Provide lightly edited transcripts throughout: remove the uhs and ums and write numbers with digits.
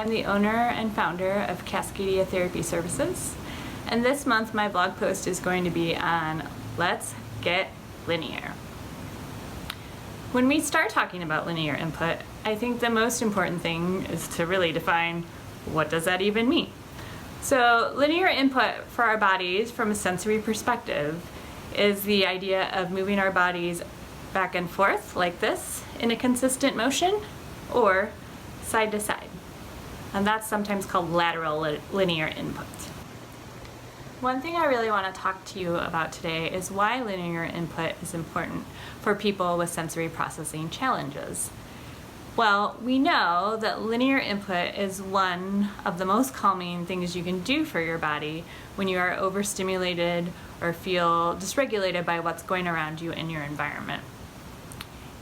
I'm the owner and founder of Cascadia Therapy Services, and this month my blog post is going to be on Let's Get Linear. When we start talking about linear input, I think the most important thing is to really define what does that even mean. So linear input for our bodies from a sensory perspective is the idea of moving our bodies back and forth like this in a consistent motion or side to side. And that's sometimes called lateral linear input. One thing I really want to talk to you about today is why linear input is important for people with sensory processing challenges. Well, we know that linear input is one of the most calming things you can do for your body when you are overstimulated or feel dysregulated by what's going around you in your environment.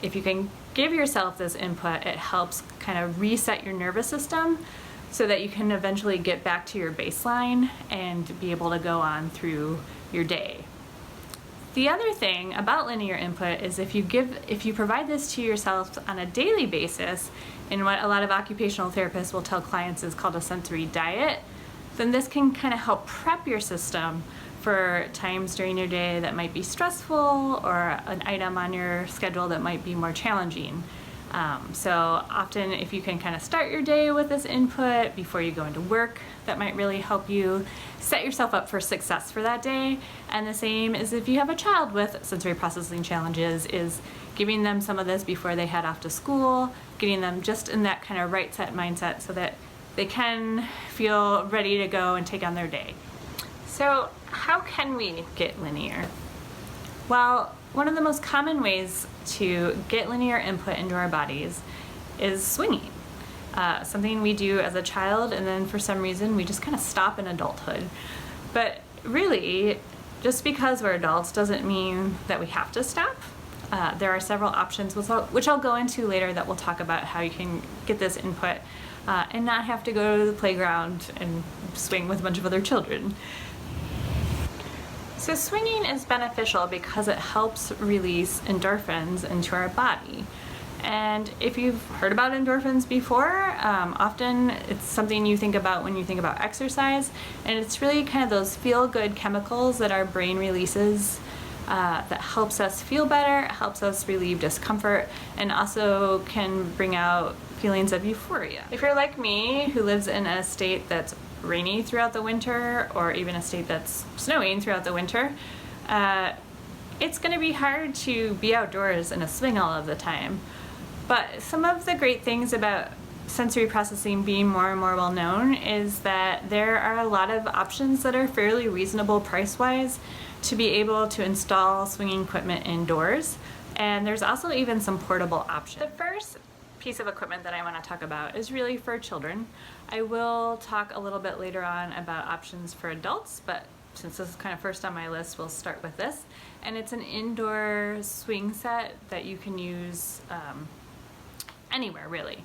If you can give yourself this input, it helps kind of reset your nervous system so that you can eventually get back to your baseline and be able to go on through your day. The other thing about linear input is if you provide this to yourself on a daily basis, in what a lot of occupational therapists will tell clients is called a sensory diet, then this can kind of help prep your system for times during your day that might be stressful or an item on your schedule that might be more challenging. So often if you can kind of start your day with this input before you go into work, that might really help you set yourself up for success for that day. And the same is if you have a child with sensory processing challenges, is giving them some of this before they head off to school, getting them just in that kind of right set mindset so that they can feel ready to go and take on their day. So how can we get linear? Well, one of the most common ways to get linear input into our bodies is swinging. Something we do as a child, and then for some reason we just kind of stop in adulthood. But really, just because we're adults doesn't mean that we have to stop. There are several options, which I'll go into later, that we'll talk about how you can get this input and not have to go to the playground and swing with a bunch of other children. So swinging is beneficial because it helps release endorphins into our body. And if you've heard about endorphins before, often it's something you think about when you think about exercise, and it's really kind of those feel-good chemicals that our brain releases that helps us feel better, helps us relieve discomfort, and also can bring out feelings of euphoria. If you're like me, who lives in a state that's rainy throughout the winter, or even a state that's snowing throughout the winter, it's going to be hard to be outdoors in a swing all of the time. But some of the great things about sensory processing being more and more well known is that there are a lot of options that are fairly reasonable price-wise to be able to install swinging equipment indoors. And there's also even some portable options. The first piece of equipment that I want to talk about is really for children. I will talk a little bit later on about options for adults, but since this is kind of first on my list, we'll start with this. And it's an indoor swing set that you can use anywhere, really.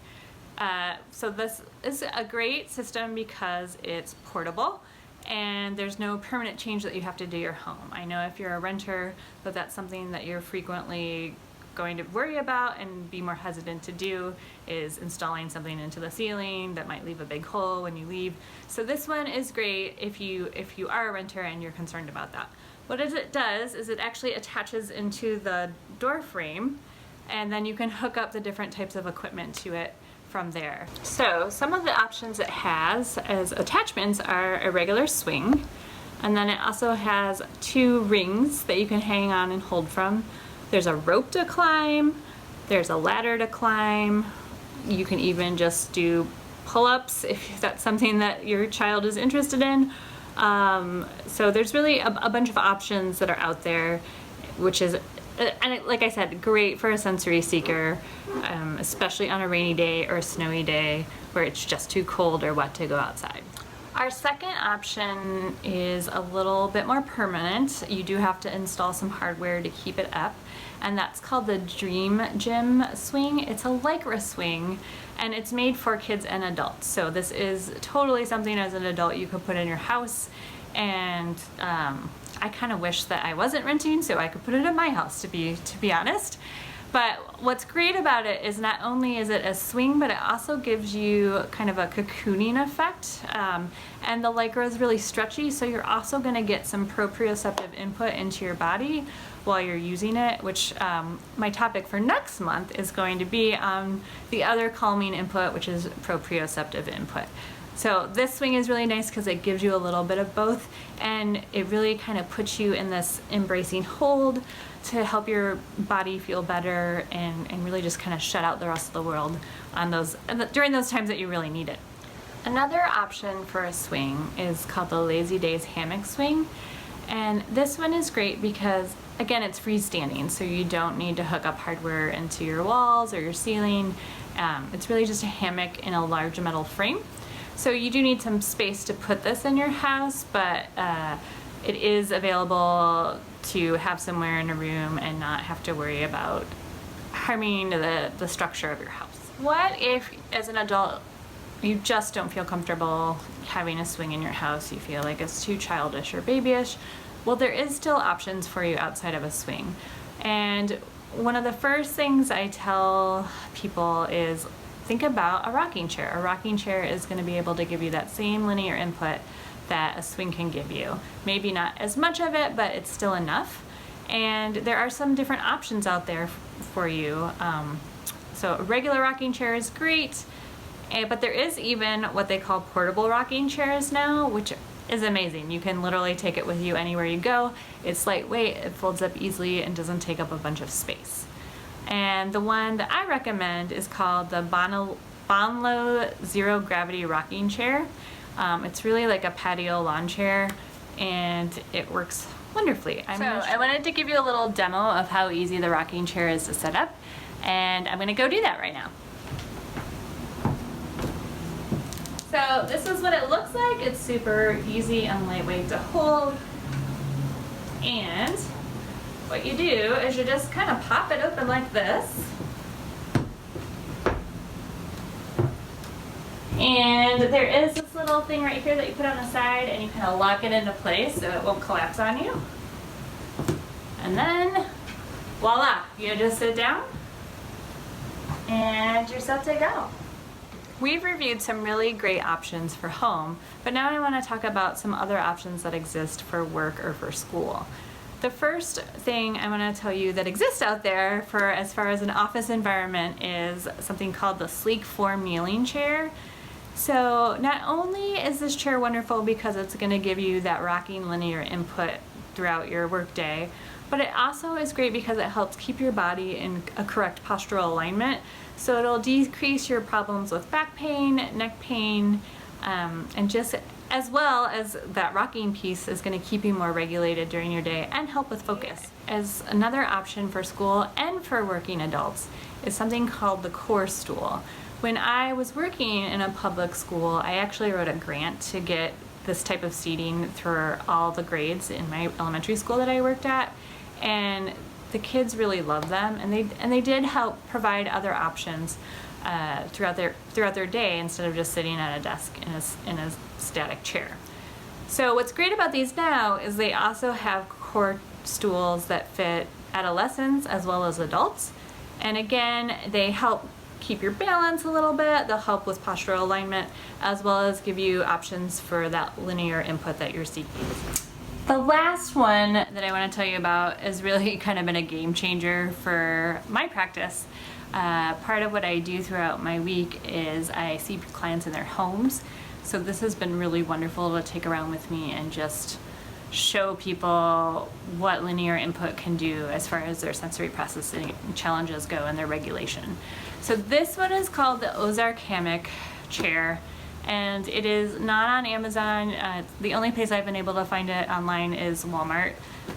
So this is a great system because it's portable and there's no permanent change that you have to do your home. I know if you're a renter, that's something that you're frequently going to worry about and be more hesitant to do, is installing something into the ceiling that might leave a big hole when you leave. So this one is great if you are a renter and you're concerned about that. What it does is it actually attaches into the door frame, and then you can hook up the different types of equipment to it from there. So some of the options it has as attachments are a regular swing, and then it also has 2 rings that you can hang on and hold from. There's a rope to climb, there's a ladder to climb, you can even just do pull-ups if that's something that your child is interested in. So there's really a bunch of options that are out there, which is, and like I said, great for a sensory seeker, especially on a rainy day or a snowy day where it's just too cold or wet to go outside. Our second option is a little bit more permanent. You do have to install some hardware to keep it up, and that's called the Dream Gym swing. It's a Lycra swing, and it's made for kids and adults. So this is totally something as an adult you could put in your house, and I kind of wish that I wasn't renting so I could put it in my house, to be honest. But what's great about it is not only is it a swing, but it also gives you kind of a cocooning effect. And the Lycra is really stretchy, so you're also going to get some proprioceptive input into your body while you're using it, which my topic for next month is going to be on the other calming input, which is proprioceptive input. So this swing is really nice because it gives you a little bit of both, and it really kind of puts you in this embracing hold to help your body feel better and really just kind of shut out the rest of the world on during those times that you really need it. Another option for a swing is called the Lazy Days Hammock Swing, and this one is great because, again, it's freestanding, so you don't need to hook up hardware into your walls or your ceiling. It's really just a hammock in a large metal frame. So you do need some space to put this in your house, but it is available to have somewhere in a room and not have to worry about harming the structure of your house. What if, as an adult, you just don't feel comfortable having a swing in your house? You feel like it's too childish or babyish? Well, there is still options for you outside of a swing. And one of the first things I tell people is think about a rocking chair. A rocking chair is going to be able to give you that same linear input that a swing can give you. Maybe not as much of it, but it's still enough. And there are some different options out there for you. So a regular rocking chair is great, but there is even what they call portable rocking chairs now, which is amazing. You can literally take it with you anywhere you go. It's lightweight, it folds up easily, and doesn't take up a bunch of space. And the one that I recommend is called the Bonlo Zero Gravity Rocking Chair. It's really like a patio lawn chair, and it works wonderfully. I wanted to give you a little demo of how easy the rocking chair is to set up, and I'm gonna go do that right now. So this is what it looks like. It's super easy and lightweight to hold. And what you do is you just kind of pop it open like this. And there is this little thing right here that you put on the side, and you kind of lock it into place so it won't collapse on you. And then, voila, you just sit down and you're set to go. We've reviewed some really great options for home, but now I want to talk about some other options that exist for work or for school. The first thing I want to tell you that exists out there for as far as an office environment is something called the Sleek 4 Kneeling Chair. So not only is this chair wonderful because it's going to give you that rocking linear input throughout your workday, but it also is great because it helps keep your body in a correct postural alignment. So it'll decrease your problems with back pain, neck pain, and just as well as that rocking piece is going to keep you more regulated during your day and help with focus. As another option for school and for working adults is something called the Core Stool. When I was working in a public school, I actually wrote a grant to get this type of seating for all the grades in my elementary school that I worked at, and the kids really loved them, and they did help provide other options throughout their day instead of just sitting at a desk in a static chair. So what's great about these now is they also have core stools that fit adolescents as well as adults, and again, they help keep your balance a little bit. They'll help with postural alignment as well as give you options for that linear input that you're seeking. The last one that I want to tell you about has really kind of been a game changer for my practice. Part of what I do throughout my week is I see clients in their homes. So this has been really wonderful to take around with me and just show people what linear input can do as far as their sensory processing challenges go and their regulation. So this one is called the Ozark Hammock chair, and it is not on Amazon. The only place I've been able to find it online is Walmart,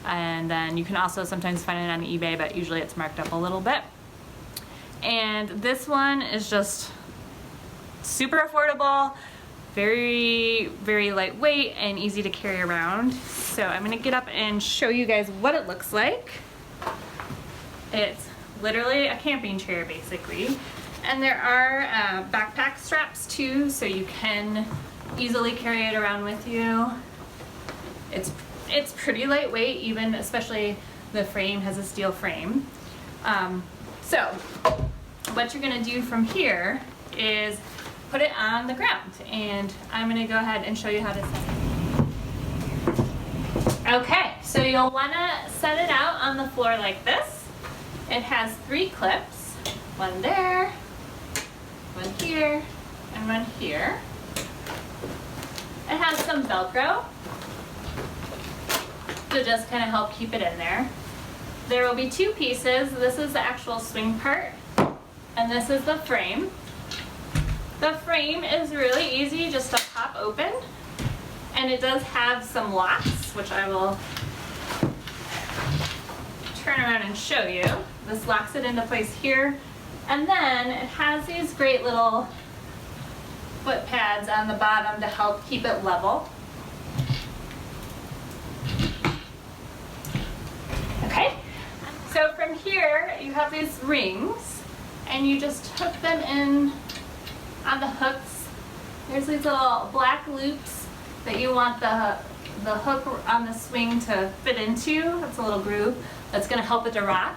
and then you can also sometimes find it on eBay, but usually it's marked up a little bit. And this one is just super affordable, very, very lightweight and easy to carry around. So I'm gonna get up and show you guys what it looks like. It's literally a camping chair basically. And there are backpack straps too, so you can easily carry it around with you. It's pretty lightweight, even especially the frame has a steel frame. So what you're gonna do from here is put it on the ground, and I'm gonna go ahead and show you how to set it. Okay, so you'll wanna set it out on the floor like this. It has 3 clips, one there, one here, and one here. It has some Velcro to just kind of help keep it in there. There will be 2 pieces. This is the actual swing part, and this is the frame. The frame is really easy just to pop open, and it does have some locks, which I will turn around and show you. This locks it into place here, and then it has these great little foot pads on the bottom to help keep it level. Okay, so from here you have these rings, and you just hook them in on the hooks. There's these little black loops that you want the hook on the swing to fit into. That's a little groove that's going to help it to rock.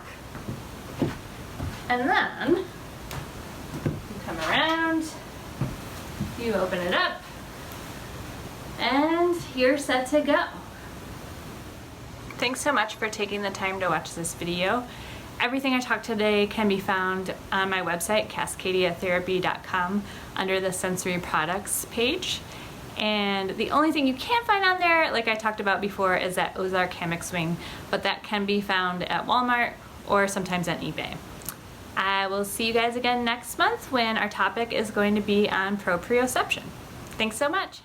And then you come around, you open it up, and you're set to go. Thanks so much for taking the time to watch this video. Everything I talked today can be found on my website, cascadiatherapy.com, under the sensory products page. And the only thing you can't find on there, like I talked about before, is that Ozark Hammock swing, but that can be found at Walmart or sometimes on eBay. I will see you guys again next month when our topic is going to be on proprioception. Thanks so much.